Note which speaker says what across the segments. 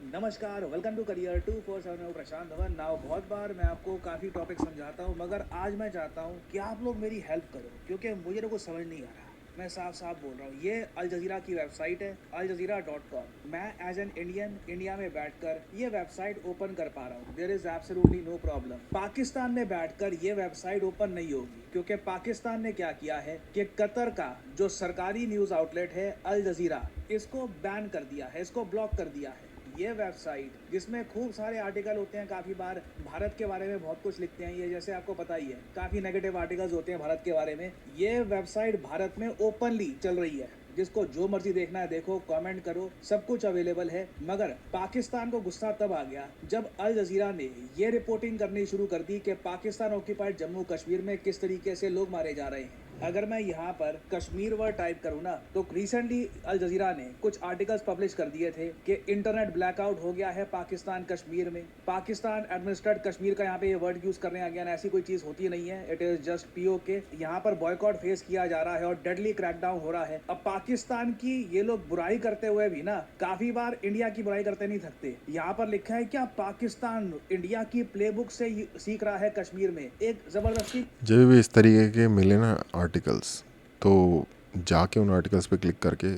Speaker 1: नमस्कार, welcome to career 247 में प्रशांत Dhawan. Now बहुत बार मैं आपको काफ़ी टॉपिक समझाता हूँ, मगर आज मैं चाहता हूँ कि आप लोग मेरी हेल्प करो, क्योंकि मुझे तो कुछ समझ नहीं आ रहा। मैं साफ साफ बोल रहा हूँ, ये अल जज़ीरा की वेबसाइट है, aljazeera.com। मैं एज एन इंडियन इंडिया में बैठकर ये वेबसाइट ओपन कर पा रहा हूँ। There is absolutely no problem. Pakistan में बैठकर ये वेबसाइट ओपन नहीं होगी, क्योंकि पाकिस्तान ने क्या किया है कि कतर का जो सरकारी न्यूज़ आउटलेट है अल जज़ीरा, इसको बैन कर दिया है, इसको ब्लॉक कर दिया है। ये वेबसाइट जिसमें खूब सारे आर्टिकल होते हैं, काफ़ी बार भारत के बारे में बहुत कुछ लिखते हैं, ये जैसे आपको पता ही है काफ़ी नेगेटिव आर्टिकल्स होते हैं भारत के बारे में। ये वेबसाइट भारत में ओपनली चल रही है, जिसको जो मर्जी देखना है देखो, कमेंट करो, सब कुछ अवेलेबल है। मगर पाकिस्तान को गुस्सा तब आ गया जब अल जज़ीरा ने ये रिपोर्टिंग करनी शुरू कर दी कि पाकिस्तान ऑक्यूपाइड जम्मू कश्मीर में किस तरीके से लोग मारे जा रहे हैं। अगर मैं यहाँ पर कश्मीर वर्ड टाइप करूँ ना, तो रिसेंटली अल जज़ीरा ने कुछ आर्टिकल्स पब्लिश कर दिए थे कि इंटरनेट ब्लैकआउट हो गया है पाकिस्तान कश्मीर में। पाकिस्तान एडमिनिस्ट्रेड कश्मीर का यहाँ पे ये वर्ड यूज करने आ गया ना, ऐसी कोई चीज़ होती नहीं है। It is just PoK. यहाँ पर बॉयकॉट फेस किया जा रहा है और डेडली क्रैकडाउन हो रहा है। अब पाकिस्तान की ये लोग बुराई करते हुए भी ना काफ़ी बार इंडिया की बुराई करते नहीं थकते। यहाँ पर लिखा है क्या पाकिस्तान इंडिया की प्लेबुक से सीख रहा है कश्मीर में, एक ज़बरदस्ती।
Speaker 2: जब भी इस तरीके के मिले ना आर्टिकल्स, तो जाके उन आर्टिकल्स पे क्लिक करके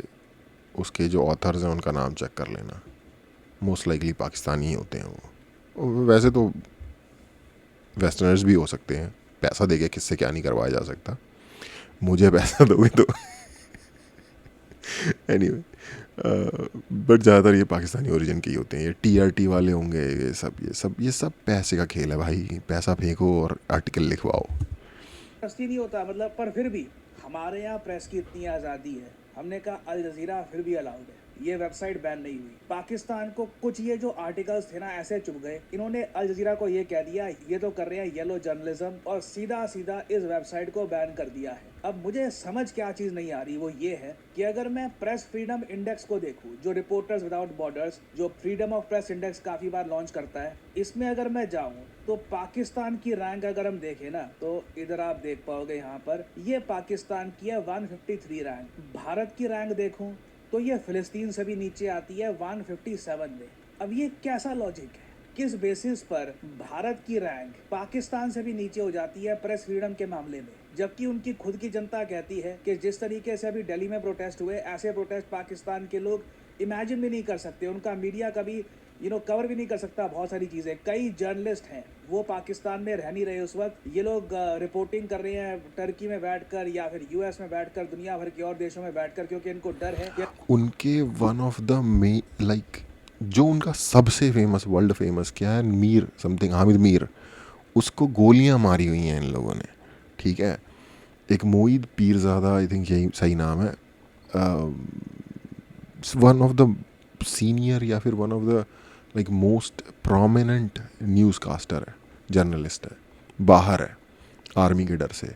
Speaker 2: उसके जो ऑथर्स हैं उनका नाम चेक कर लेना। मोस्ट लाइकली पाकिस्तानी ही होते हैं वो। वैसे तो वेस्टर्नर्स भी हो सकते हैं, पैसा देके किससे क्या नहीं करवाया जा सकता। मुझे पैसा दोगे तो एनीवे, बट ज़्यादातर ये पाकिस्तानी ओरिजिन के ही होते हैं। ये टीआरटी वाले होंगे, ये सब पैसे का खेल है भाई। पैसा फेंको और आर्टिकल लिखवाओ।
Speaker 1: नहीं होता मतलब, पर फिर भी हमारे यहाँ प्रेस की इतनी आज़ादी है, हमने कहा अल जज़ीरा फिर भी अलाउड है, ये वेबसाइट बैन नहीं हुई। पाकिस्तान को कुछ ये जो आर्टिकल्स थे ना ऐसे चुभ गए, इन्होंने अल जज़ीरा को ये कह दिया ये तो कर रहे हैं येलो जर्नलिज्म, और सीधा सीधा इस वेबसाइट को बैन कर दिया है। अब मुझे समझ क्या चीज़ नहीं आ रही, वो ये है कि अगर मैं प्रेस फ्रीडम इंडेक्स को देखूं, जो रिपोर्टर्स विदाउट बॉर्डर्स, जो फ्रीडम ऑफ प्रेस इंडेक्स काफ़ी बार लॉन्च करता है, इसमें अगर मैं जाऊं तो पाकिस्तान की रैंक अगर हम देखें ना, तो इधर आप देख पाओगे यहाँ पर ये पाकिस्तान की है 153 रैंक। भारत की रैंक देखूं तो ये फिलिस्तीन से भी नीचे आती है 157 में। अब ये कैसा लॉजिक है, किस बेसिस पर भारत की रैंक पाकिस्तान से भी नीचे हो जाती है प्रेस फ्रीडम के मामले में, जबकि उनकी खुद की जनता कहती है कि जिस तरीके से अभी दिल्ली में प्रोटेस्ट हुए, ऐसे प्रोटेस्ट पाकिस्तान के लोग इमेजिन भी नहीं कर सकते। उनका मीडिया कभी कवर भी नहीं कर सकता बहुत सारी चीज़ें। कई जर्नलिस्ट हैं वो पाकिस्तान में रह नहीं रहे उस वक्त, ये लोग रिपोर्टिंग कर रहे हैं टर्की में बैठकर या फिर यूएस में बैठकर, दुनिया भर के और देशों में बैठकर, क्योंकि इनको डर है कि
Speaker 2: उनके one of the may like जो उनका सबसे फेमस, वर्ल्ड फेमस क्या है, मीर समथिंग, हामिद मीर, उसको गोलियां मारी हुई हैं इन लोगों ने। ठीक है, एक मोईद पीरजादा, आई थिंक यही सही नाम है, वन ऑफ द सीनियर या फिर one of the like most prominent news caster है, जर्नलिस्ट है, बाहर है आर्मी के डर से।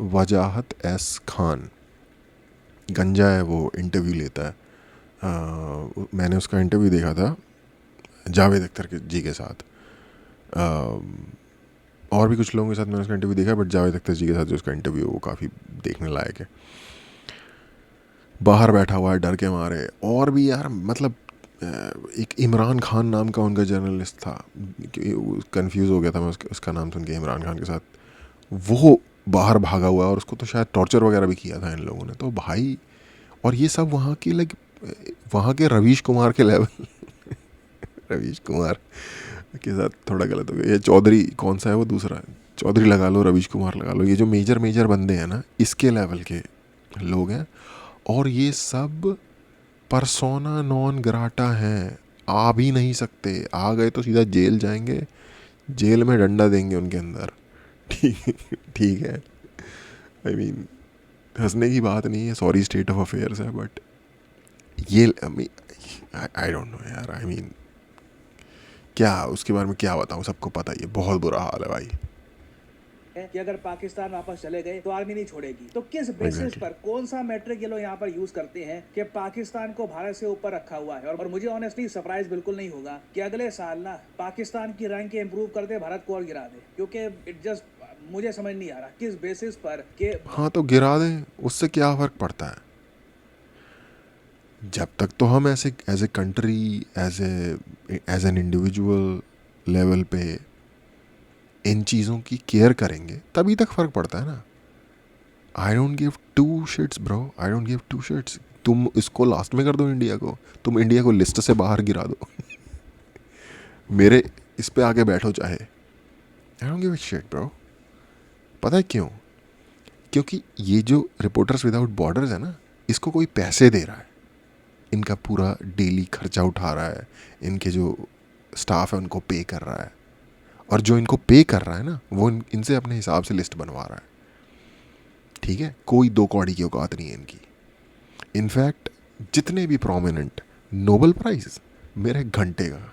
Speaker 2: वजाहत एस खान, गंजा है वो, इंटरव्यू लेता है। मैंने उसका इंटरव्यू देखा था जावेद अख्तर के जी के साथ। और भी कुछ लोगों के साथ मैंने उसका इंटरव्यू देखा, बट जावेद अख्तर जी के साथ जो उसका इंटरव्यू वो काफ़ी देखने लायक है। बाहर बैठा हुआ है डर के मारे। और भी यार, मतलब एक इमरान खान नाम का उनका जर्नलिस्ट था, कंफ्यूज हो गया था मैं उसका नाम सुन के इमरान खान के साथ। वो बाहर भागा हुआ है और उसको तो शायद टॉर्चर वगैरह भी किया था इन लोगों ने, तो भाई। और ये सब वहाँ की लाइक वहाँ के रवीश कुमार के लेवल रवीश कुमार के साथ थोड़ा गलत हो गया। ये चौधरी कौन सा है वो दूसरा, चौधरी लगा लो, रवीश कुमार लगा लो, ये जो मेजर मेजर बंदे हैं ना, इसके लेवल के लोग हैं। और ये सब परसोना नॉन ग्राटा हैं, आ भी नहीं सकते। आ गए तो सीधा जेल जाएंगे, जेल में डंडा देंगे उनके अंदर। ठीक, ठीक है। आई मीन, हंसने की बात नहीं है, सॉरी स्टेट ऑफ अफेयर्स है, बट ये आई डोंट नो यार। आई मीन, क्या उसके बारे में क्या बताऊँ, सबको पता ही है, बहुत बुरा हाल है भाई।
Speaker 1: कि अगर पाकिस्तान वापस चले गए तो आर्मी नहीं छोड़ेगी। तो किस बेसिस
Speaker 2: एग्जैक्टली।
Speaker 1: पर, कौन सा मैट्रिक ये लोग यहाँ पर यूज करते हैं कि पाकिस्तान को भारत से ऊपर रखा हुआ है। और मुझे ऑनेस्टली सरप्राइज बिल्कुल नहीं होगा कि अगले साल ना पाकिस्तान की रैंक इंप्रूव कर दे, भारत को और गिरा दे, क्योंकि इट जस्ट मुझे समझ नहीं आ रहा किस बेसिस पर के।
Speaker 2: हाँ तो गिरा दें, उससे क्या फ़र्क पड़ता है। जब तक तो हम ऐसे as a country, as an individual level पे इन चीज़ों की केयर करेंगे तभी तक फ़र्क पड़ता है ना. I don't give two shits bro, I don't give two shits. तुम इसको लास्ट में कर दो इंडिया को, तुम इंडिया को लिस्ट से बाहर गिरा दो. मेरे इस पे आके बैठो चाहे, आई don't give a shit bro. पता है क्यों? क्योंकि ये जो रिपोर्टर्स विदाउट बॉर्डर्स है ना, इसको कोई पैसे दे रहा है, इनका पूरा डेली खर्चा उठा रहा है, इनके जो स्टाफ है उनको पे कर रहा है, और जो इनको पे कर रहा है ना वो इनसे अपने हिसाब से लिस्ट बनवा रहा है. ठीक है, कोई दो कौड़ी की औकात नहीं है इनकी. इनफैक्ट जितने भी प्रोमिनेंट, नोबेल प्राइज मेरे घंटे का,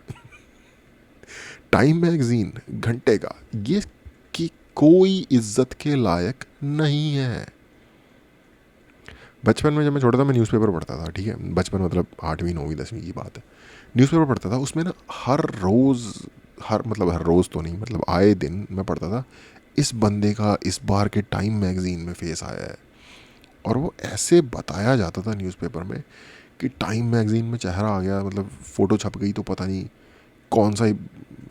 Speaker 2: टाइम मैगजीन घंटे का, ये कि कोई इज्जत के लायक नहीं है. बचपन में जब मैं छोटा था मैं न्यूज़पेपर पढ़ता था. ठीक है, बचपन मतलब 8वीं 9वीं 10वीं की बात है. न्यूज़पेपर पढ़ता था, उसमें ना हर रोज़, हर रोज़ तो नहीं, मतलब आए दिन मैं पढ़ता था इस बंदे का इस बार के टाइम मैगज़ीन में फेस आया है. और वो ऐसे बताया जाता था न्यूज़पेपर में कि टाइम मैगज़ीन में चेहरा आ गया, मतलब फ़ोटो छप गई तो पता नहीं कौन सा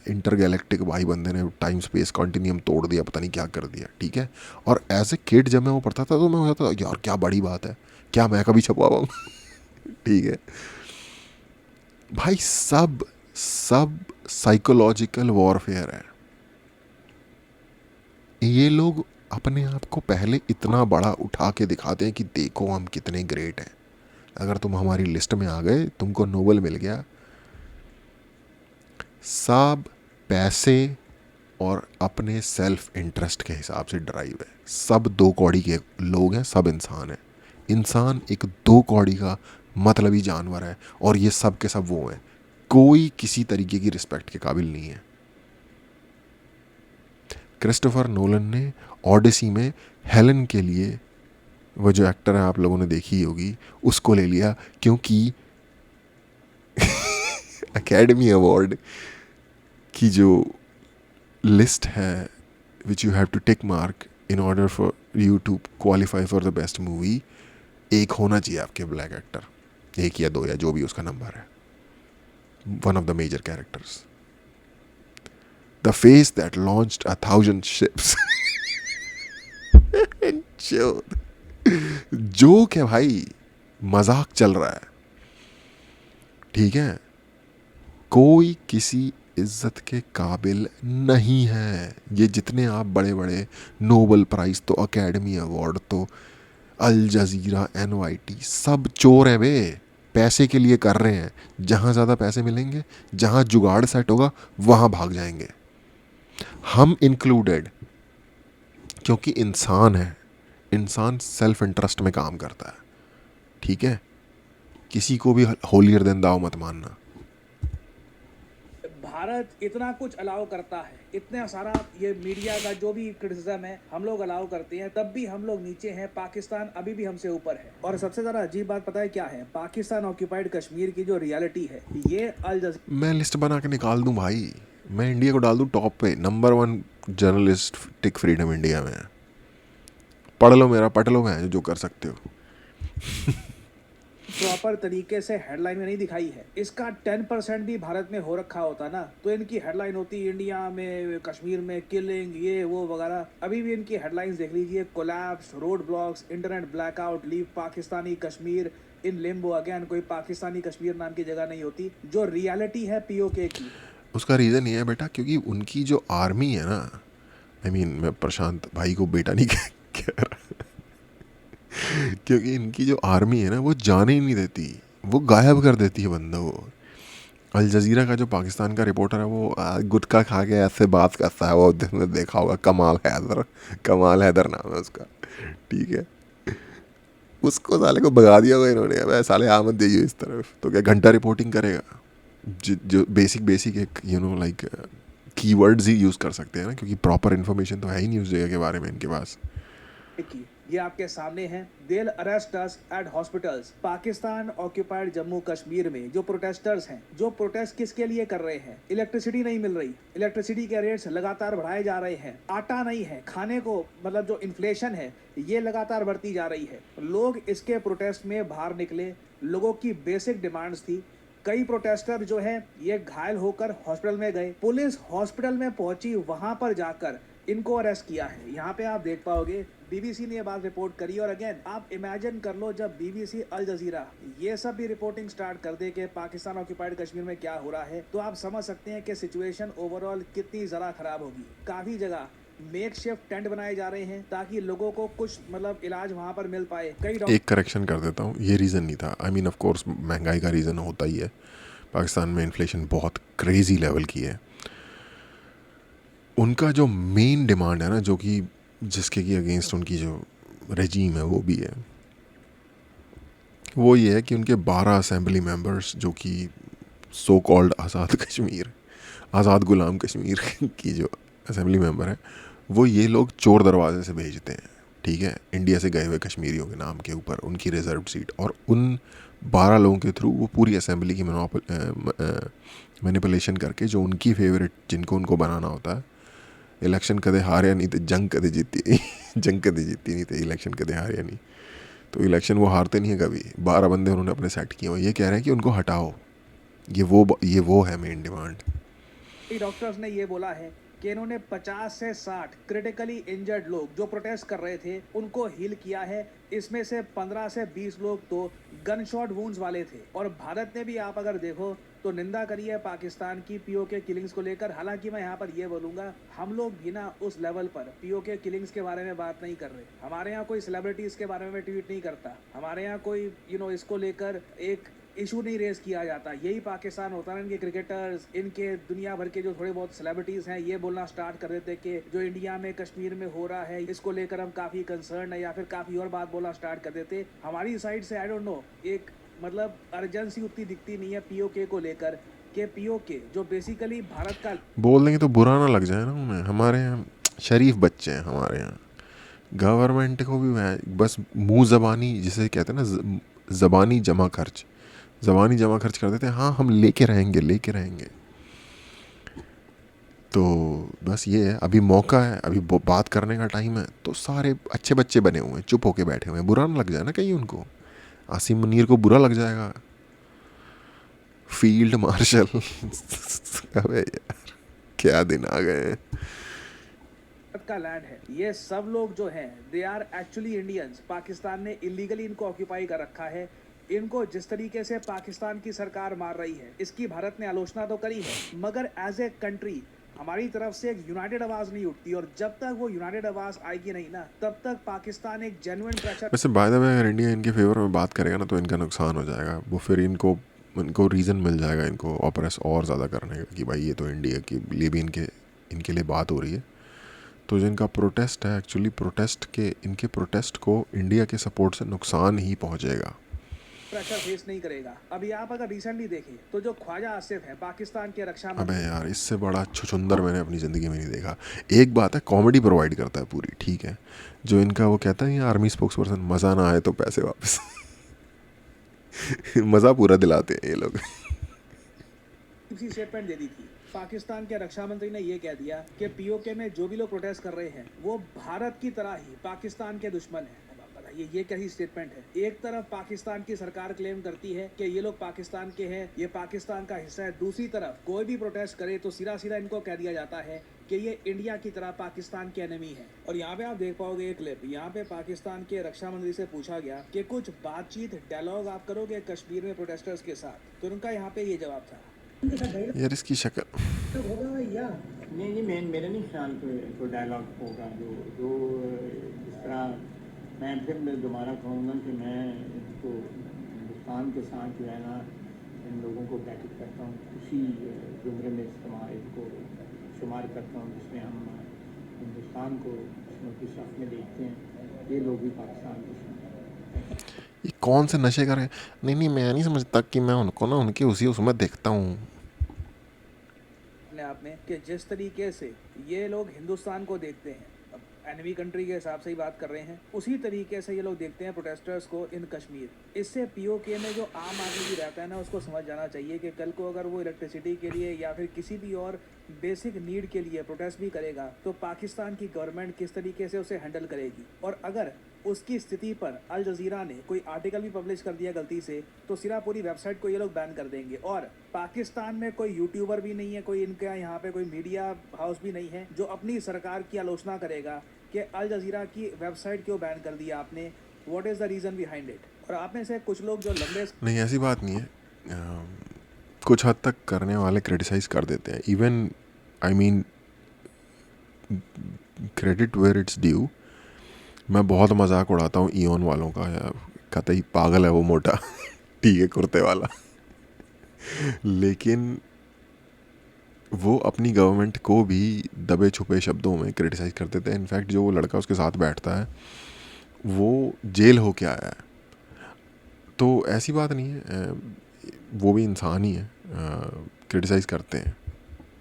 Speaker 2: इंटरगैलेक्टिक भाई बंदे ने टाइम स्पेस कॉन्टिन्यूम तोड़ दिया, पता नहीं क्या कर दिया. ठीक है, और एज ए किड जब मैं वो पढ़ता था तो मैं होता था यार क्या बड़ी बात है, क्या मैं कभी छपवा पाऊँ. ठीक है भाई, सब सब साइकोलॉजिकल वॉरफेयर है. ये लोग अपने आप को पहले इतना बड़ा उठा के दिखाते हैं कि देखो हम कितने ग्रेट हैं, अगर तुम हमारी लिस्ट में आ गए तुमको नोबेल मिल गया. सब पैसे और अपने सेल्फ इंटरेस्ट के हिसाब से ड्राइव है. सब दो कौड़ी के लोग हैं, सब इंसान हैं. इंसान एक दो कौड़ी का मतलबी जानवर है, और ये सब के सब वो हैं. कोई किसी तरीके की रिस्पेक्ट के काबिल नहीं है. क्रिस्टोफर नोलन ने ऑडिसी में हेलन के लिए, वो जो एक्टर है आप लोगों ने देखी होगी, उसको ले लिया क्योंकि एकेडमी अवार्ड की जो लिस्ट है which you have to take mark in order for you to qualify for the best movie, एक होना चाहिए आपके ब्लैक एक्टर, एक या दो या जो भी उसका नंबर है, one of the major characters. The face that launched 1,000 ships. Joke है भाई, मजाक चल रहा है. ठीक है, कोई किसी इज्जत के काबिल नहीं है. ये जितने आप बड़े बड़े नोबेल प्राइज तो एकेडमी अवार्ड तो अल जजीरा एनवाईटी, सब चोर हैं बे, पैसे के लिए कर रहे हैं. जहाँ ज़्यादा पैसे मिलेंगे, जहाँ जुगाड़ सेट होगा वहाँ भाग जाएंगे, हम इंक्लूडेड. क्योंकि इंसान है, इंसान सेल्फ इंटरेस्ट में काम करता है. ठीक है, किसी को भी होलियर देन दाव मत मानना.
Speaker 1: भारत इतना कुछ अलाउ करता है, इतना सारा ये मीडिया का जो भी क्रिटिसिज्म है हम लोग अलाउ करते हैं, तब भी हम लोग नीचे हैं. पाकिस्तान अभी भी हमसे ऊपर है. और सबसे ज़्यादा अजीब बात पता है क्या है? पाकिस्तान ऑक्यूपाइड कश्मीर की जो रियलिटी है, ये अल जजीरा,
Speaker 2: मैं लिस्ट बना के निकाल दूं भाई, मैं इंडिया को डाल दूं टॉप पे, नंबर 1 जर्नलिस्टिक फ्रीडम इंडिया में है. पढ़ लो मेरा, पढ़ लो, मैं जो कर सकते हो.
Speaker 1: प्रॉपर तरीके से हेडलाइन में नहीं दिखाई है. इसका 10% भी भारत में हो रखा होता ना, तो इनकी हेडलाइन होती इंडिया में कश्मीर में किलिंग ये वो वगैरह. अभी भी इनकी हेडलाइंस देख लीजिए, collapse, road blocks, internet blackout, leave Pakistani Kashmir इन लिम्बो अगेन. कोई पाकिस्तानी कश्मीर नाम की जगह नहीं होती. जो रियलिटी है पीओके की,
Speaker 2: उसका रीज़न ये है बेटा, क्योंकि उनकी जो आर्मी है ना, आई मीन मैं प्रशांत भाई को बेटा नहीं कह रहा, क्योंकि इनकी जो आर्मी है ना वो जाने ही नहीं देती, वो गायब कर देती है बंदों को. अल जजीरा का जो पाकिस्तान का रिपोर्टर है वो गुटखा खा के ऐसे बात करता है, वो देखा होगा, कमाल हैदर, कमाल हैदर नाम है उसका. ठीक है, उसको साले को भगा दिया हुआ इन्होंने. अब साले आमद जाइए इस तरफ, तो क्या घंटा रिपोर्टिंग करेगा? जो बेसिक एक लाइक कीवर्ड्स ही यूज़ कर सकते हैं ना, क्योंकि प्रॉपर इन्फॉर्मेशन तो है ही नहीं उस जगह के बारे में इनके पास.
Speaker 1: की ये आपके सामने हैं. देल arrest us at hospitals. Pakistan occupied Jammu Kashmir में जो प्रोटेस्टर्स हैं, जो प्रोटेस्ट किसके लिए कर रहे हैं? इलेक्ट्रिसिटी नहीं मिल रही, इलेक्ट्रिसिटी के रेट्स लगातार बढ़ाए जा रहे हैं. आटा नहीं है खाने को, मतलब जो इन्फ्लेशन है ये लगातार बढ़ती जा रही है. लोग इसके प्रोटेस्ट में बाहर निकले, लोगों की बेसिक डिमांड्स थी। कई प्रोटेस्टर जो है ये घायल होकर हॉस्पिटल में गए, पुलिस हॉस्पिटल में पहुंची, वहां पर जाकर इनको अरेस्ट किया है। यहाँ पे आप देख पाओगे बीबीसी ने ये बात रिपोर्ट करी, और अगेन आप इमेजिन कर लो जब बीबीसी, अल जजीरा ये सब भी रिपोर्टिंग स्टार्ट कर दे कि पाकिस्तान ऑक्यूपाइड कश्मीर में क्या हो रहा है, तो आप समझ सकते हैं कि सिचुएशन ओवरऑल कितनी ज़्यादा खराब होगी। काफ़ी जगह मेक शिफ्ट टेंट बनाए जा रहे हैं ताकि लोगों को कुछ मतलब इलाज वहां पर मिल पाए। कई
Speaker 2: एक करेक्शन कर देता हूँ, ये रीज़न नहीं था। आई मीन ऑफ कोर्स महंगाई का रीज़न होता ही है, पाकिस्तान में इन्फ्लेशन बहुत क्रेजी लेवल की है। उनका जो मेन डिमांड है ना, जो कि जिसके की अगेंस्ट उनकी जो रजीम है वो भी है, वो ये है कि उनके 12 असेंबली मेंबर्स जो कि सो कॉल्ड आज़ाद गुलाम कश्मीर की जो असेंबली मेंबर है, वो ये लोग चोर दरवाजे से भेजते हैं, ठीक है, इंडिया से गए हुए कश्मीरियों के नाम के ऊपर उनकी रिजर्व सीट, और उन 12 लोगों के थ्रू वो पूरी असेंबली की मैनिपुलेशन करके जो उनकी फेवरेट जिनको उनको बनाना होता है, इलेक्शन कदे हारिया नहीं तो जंग कदे जीती नहीं जंग कदे जीती नहीं तो इलेक्शन कदे हारिया नहीं, तो इलेक्शन वो हारते नहीं है कभी। 12 बंदे उन्होंने अपने सेट किए हुए, ये कह रहे हैं कि उनको हटाओ, ये वो है मेन डिमांड।
Speaker 1: डॉक्टर्स ने ये बोला है कि इन्होंने 50 से 60 क्रिटिकली इंजर्ड लोग जो प्रोटेस्ट कर रहे थे उनको हील किया है। इसमें से 15 से 20 लोग तो गन शॉट वुंड्स वाले थे। और भारत ने भी आप अगर देखो तो निंदा करी है पाकिस्तान की पीओके किलिंग्स को लेकर। हालांकि मैं यहाँ पर ये बोलूँगा, हम लोग भी ना उस लेवल पर पीओके किलिंग्स के बारे में बात नहीं कर रहे। हमारे यहाँ कोई सेलिब्रिटीज़ के बारे में ट्वीट नहीं करता, हमारे यहाँ कोई इसको लेकर एक इशू नहीं रेज किया जाता। यही पाकिस्तान होता है, इनके क्रिकेटर्स, इनके दुनिया भर के जो थोड़े बहुत सेलिब्रिटीज़ हैं, ये बोलना स्टार्ट कर देते कि जो इंडिया में कश्मीर में हो रहा है इसको लेकर हम काफ़ी कंसर्न है, या फिर काफ़ी और बात बोलना स्टार्ट कर देते। हमारी साइड से आई डोंट नो एक मतलब अर्जेंसी उतनी दिखती नहीं है पीओके को लेकर, कि पीओके जो बेसिकली भारत का
Speaker 2: बोल देंगे तो बुरा ना लग जाए ना उन्हें। हमारे यहाँ शरीफ बच्चे हैं, हमारे यहाँ गवर्नमेंट को भी बस मुंह ज़बानी जिसे कहते हैं ना, ज़बानी जमा खर्च कर देते हैं, हाँ हम लेके रहेंगे। तो बस ये है, अभी मौका है, अभी बात करने का टाइम है, तो सारे अच्छे बच्चे बने हुए हैं, चुप होके बैठे हुए हैं। बुरा ना लग जाए ना कहीं उनको, आसिम मुनीर को बुरा लग जाएगा, फील्ड मार्शल अबे यार क्या दिन आ गए हैं।
Speaker 1: का लैंड है। ये सब लोग जो हैं they are actually Indians. Pakistan ने इलीगली इनको ऑक्यूपाई कर रखा है। इनको जिस तरीके से पाकिस्तान की सरकार मार रही है इसकी भारत ने आलोचना तो करी है, मगर एज ए कंट्री हमारी तरफ से एक यूनाइटेड आवाज नहीं उठती। और जब तक वो यूनाइटेड आवाज आएगी नहीं ना, तब तक पाकिस्तान एक जेन्युइन प्रेशर।
Speaker 2: वैसे बाय द वे अगर इंडिया इनके फेवर में बात करेगा ना तो इनका नुकसान हो जाएगा। वो फिर इनको रीज़न मिल जाएगा इनको ऑपरेस और ज़्यादा करने का कि भाई ये तो इंडिया के लिए भी इनके लिए बात हो रही है। तो जिनका प्रोटेस्ट है, एक्चुअली इनके प्रोटेस्ट को इंडिया के सपोर्ट से नुकसान ही पहुंचेगा,
Speaker 1: प्रेशर फेस नहीं करेगा। अभी आप अगर रिसेंटली देखें तो जो ख्वाजा आसिफ है पाकिस्तान के रक्षा
Speaker 2: अबे
Speaker 1: मंत्री।
Speaker 2: यार इससे बड़ा छुछुंदर मैंने अपनी ज़िंदगी में नहीं देखा। एक बात है, कॉमेडी प्रोवाइड करता है पूरी, ठीक है, जो इनका वो कहता है आर्मी स्पोक्स पर्सन, मज़ा ना आए तो पैसे वापस मज़ा पूरा दिलाते हैं ये लोग।
Speaker 1: दूसरी स्टेटमेंट दे दी थी। पाकिस्तान के रक्षा मंत्री ने यह कह दिया कि पीओके में जो भी लोग प्रोटेस्ट कर रहे हैं वो भारत की तरह ही पाकिस्तान के दुश्मन हैं। अब आप बताइए ये कैसी स्टेटमेंट है। एक तरफ पाकिस्तान की सरकार क्लेम करती है कि ये लोग पाकिस्तान के हैं, ये पाकिस्तान का हिस्सा है, दूसरी तरफ कोई भी प्रोटेस्ट करे तो सीधा सीधा इनको कह दिया जाता है कि ये इंडिया की तरह पाकिस्तान के एनिमी है। और यहाँ पे आप देख पाओगे एक क्लिप, यहाँ पे पाकिस्तान के रक्षा मंत्री से पूछा गया कि कुछ बातचीत डायलॉग आप करोगे कश्मीर में प्रोटेस्टर्स के साथ, तो उनका यहाँ पे ये जवाब था।
Speaker 2: यार इसकी शक्ल
Speaker 3: होगा या नहीं, मेरे नहीं ख्याल कोई डायलॉग होगा जो जो जिस तरह मैं फिर दोबारा कहूँगा कि मैं इसको हिंदुस्तान के साथ जो है ना इन लोगों को ब्रैकेट करता हूँ, उसी जुमरे में इसको शुमार करता हूँ जिसमें हम हिंदुस्तान को की साथ में देखते हैं। ये लोग भी पाकिस्तान के
Speaker 2: ये कौन से नशे कर रहे हैं। नहीं मैं नहीं समझता कि मैं उनको ना उनके उसमें देखता हूँ
Speaker 1: अपने आप में कि जिस तरीके से ये लोग हिंदुस्तान को देखते हैं, एनिमी कंट्री के हिसाब से ही बात कर रहे हैं, उसी तरीके से ये लोग देखते हैं प्रोटेस्टर्स को इन कश्मीर। इससे पीओके में जो आम आदमी भी रहता है ना, उसको समझ जाना चाहिए कि कल को अगर वो इलेक्ट्रिसिटी के लिए या फिर किसी भी और बेसिक नीड के लिए प्रोटेस्ट भी करेगा तो पाकिस्तान की गवर्नमेंट किस तरीके से उसे हैंडल करेगी। और अगर उसकी स्थिति पर अल जजीरा ने कोई आर्टिकल भी पब्लिश कर दिया गलती से तो सिरा पूरी वेबसाइट को ये लोग बैन कर देंगे। और पाकिस्तान में कोई यूट्यूबर भी नहीं है, कोई इनका यहाँ पे कोई मीडिया हाउस भी नहीं है जो अपनी सरकार की आलोचना करेगा कि अल जजीरा की वेबसाइट क्यों बैन कर दिया आपने, what is the reason behind it. और आप में से कुछ लोग जो लंबे
Speaker 2: नहीं, ऐसी बात नहीं है। कुछ हद तक करने वाले क्रिटिसाइज़ कर देते हैं। Even I mean credit where it's due. मैं बहुत मजाक उड़ाता हूँ ईओन वालों का, यार कतई पागल है वो मोटा टी के कुर्ते वाला लेकिन वो अपनी गवर्नमेंट को भी दबे छुपे शब्दों में क्रिटिसाइज़ कर देते हैं। इनफैक्ट जो वो लड़का उसके साथ बैठता है वो जेल हो के आया है, तो ऐसी बात नहीं है, वो भी इंसान ही है, क्रिटिसाइज़ करते हैं।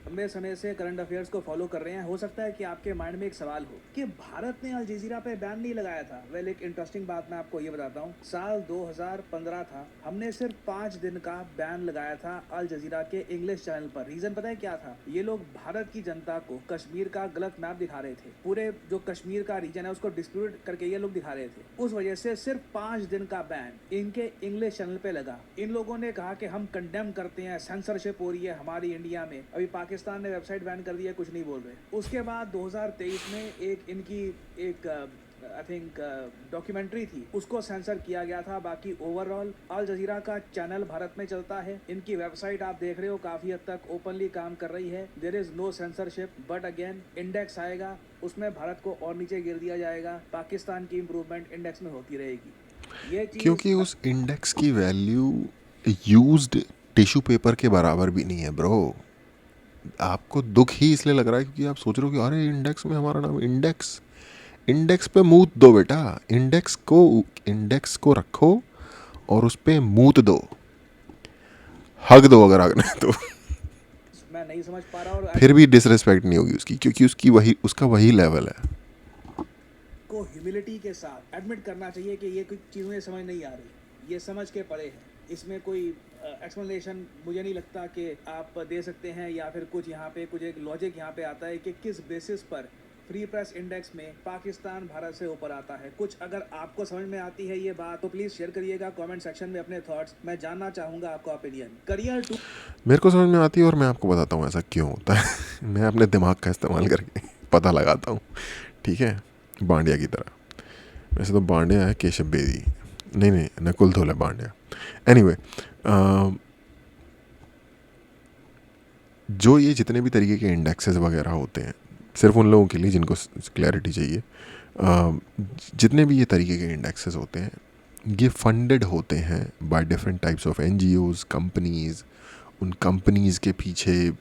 Speaker 1: लंबे समय से करंट अफेयर्स को फॉलो कर रहे हैं, हो सकता है कि आपके माइंड में एक सवाल हो कि भारत ने अल जजीरा पे बैन नहीं लगाया था। वेल, एक इंटरेस्टिंग बात मैं आपको ये बताता हूँ। साल 2015 था, हमने सिर्फ 5 दिन का बैन लगाया था अल जजीरा के इंग्लिश चैनल पर। रीजन पता है क्या था? ये लोग भारत की जनता को कश्मीर का गलत मैप दिखा रहे थे, पूरे जो कश्मीर का रीजन है उसको डिस्प्यूट करके ये लोग दिखा रहे थे। उस वजह से सिर्फ 5 दिन का बैन इनके इंग्लिश चैनल पे लगा। इन लोगों ने कहा कि हम कंडेम करते हैं, सेंसरशिप हो रही है हमारी इंडिया में। अभी पाकिस्तान ने वेबसाइट बैन कर दिया, कुछ नहीं बोल रहे। उसके बाद 2023 में एक इनकी एक आई थिंक डॉक्यूमेंट्री थी, उसको सेंसर किया गया था। बाकी ओवरऑल अल जजीरा का चैनल भारत में चलता है। इनकी वेबसाइट आप देख रहे हो काफी हद तक ओपनली काम कर रही है। There is no censorship, but again index आएगा, उसमें भारत को और नीचे गिर दिया जाएगा। पाकिस्तान की इंप्रूवमेंट इंडेक्स में होती रहेगी। ये चीज
Speaker 2: क्योंकि उस इंडेक्स की वैल्यू यूज्ड टिश्यू पेपर के बराबर भी नहीं है ब्रो। आपको दुख ही इसलिए लग रहा है क्योंकि आप सोच रहे हो कि अरे इंडेक्स में हमारा नाम, इंडेक्स पे मूत दो बेटा, इंडेक्स को रखो और उस पे मूत दो, हग दो अगर आगना है तो
Speaker 1: मैं नहीं समझ पा रहा। और
Speaker 2: फिर भी डिसरिस्पेक्ट नहीं होगी उसकी, क्योंकि उसका वही लेवल है।
Speaker 1: को ह्यूमिलिटी के साथ एडमिट करना चाहिए कि ये कुछ चीज़ें समझ नहीं आ रही, ये समझ के परे है। इसमें कोई एक्सप्लेनेशन मुझे नहीं लगता कि आप दे सकते हैं, या फिर कुछ यहाँ पे कुछ एक लॉजिक यहाँ पे आता है कि किस बेसिस पर फ्री प्रेस इंडेक्स में पाकिस्तान भारत से ऊपर आता है। कुछ अगर आपको समझ में आती है ये बात तो प्लीज़ शेयर करिएगा कमेंट सेक्शन में अपने थॉट्स। मैं जानना चाहूँगा आपका ओपिनियन। करियर 2
Speaker 2: मेरे को समझ में आती है और मैं आपको बताता हूँ ऐसा क्यों होता है मैं अपने दिमाग का इस्तेमाल करके पता लगाता हूँ, ठीक है, बांडिया की तरह। वैसे तो बांडिया है केशव बेदी, नहीं नकुल धोल है बांडिया। एनीवे, जो ये जितने भी तरीके के इंडेक्सेस वगैरह होते हैं, सिर्फ उन लोगों के लिए जिनको क्लैरिटी चाहिए, जितने भी ये तरीके के इंडेक्सेस होते हैं ये फंडेड होते हैं by different types of NGOs, companies. उन कंपनीज़ के पीछे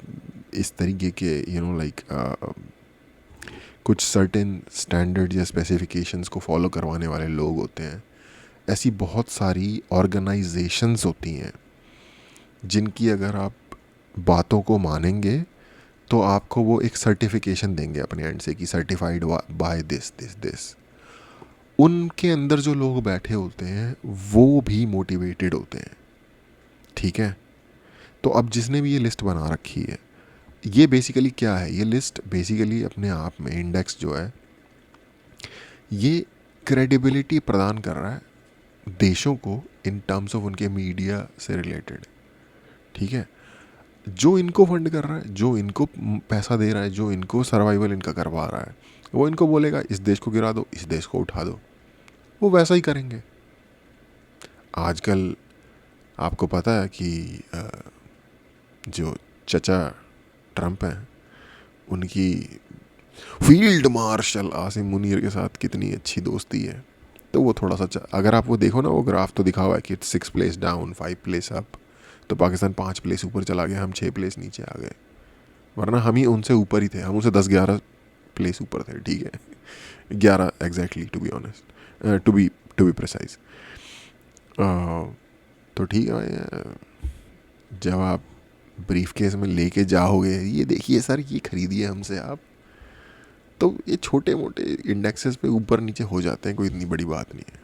Speaker 2: इस तरीके के कुछ सर्टेन स्टैंडर्ड्स या स्पेसिफिकेशंस को फॉलो करवाने वाले लोग होते हैं। ऐसी बहुत सारी ऑर्गेनाइजेशंस होती हैं जिनकी अगर आप बातों को मानेंगे तो आपको वो एक सर्टिफिकेशन देंगे अपने एंड से कि सर्टिफाइड बाय दिस। उनके अंदर जो लोग बैठे होते हैं वो भी मोटिवेटेड होते हैं, ठीक है। तो अब जिसने भी ये लिस्ट बना रखी है, ये बेसिकली क्या है, ये लिस्ट बेसिकली अपने आप में इंडेक्स जो है ये क्रेडिबिलिटी प्रदान कर रहा है देशों को इन टर्म्स ऑफ उनके मीडिया से रिलेटेड, ठीक है। जो इनको फंड कर रहा है, जो इनको पैसा दे रहा है, जो इनको सर्वाइवल इनका करवा रहा है, वो इनको बोलेगा इस देश को गिरा दो, इस देश को उठा दो, वो वैसा ही करेंगे। आजकल आपको पता है कि जो चचा ट्रंप हैं उनकी फील्ड मार्शल आसिम मुनीर के साथ कितनी अच्छी दोस्ती है। तो वो थोड़ा सा अगर आप वो देखो ना, वो ग्राफ तो दिखा हुआ है कि 6 प्लेस डाउन 5 प्लेस अप, तो पाकिस्तान 5 प्लेस ऊपर चला गया, हम 6 प्लेस नीचे आ गए। वरना हम ही उनसे ऊपर ही थे, हम उनसे 10-11 प्लेस ऊपर थे, ठीक है, 11 exactly to be honest, to be precise. तो ठीक है, जब आप ब्रीफ केस में लेके जाओगे, ये देखिए सर ये खरीदिए हमसे आप, तो ये छोटे मोटे इंडेक्सेस पे ऊपर नीचे हो जाते हैं, कोई इतनी बड़ी बात नहीं है।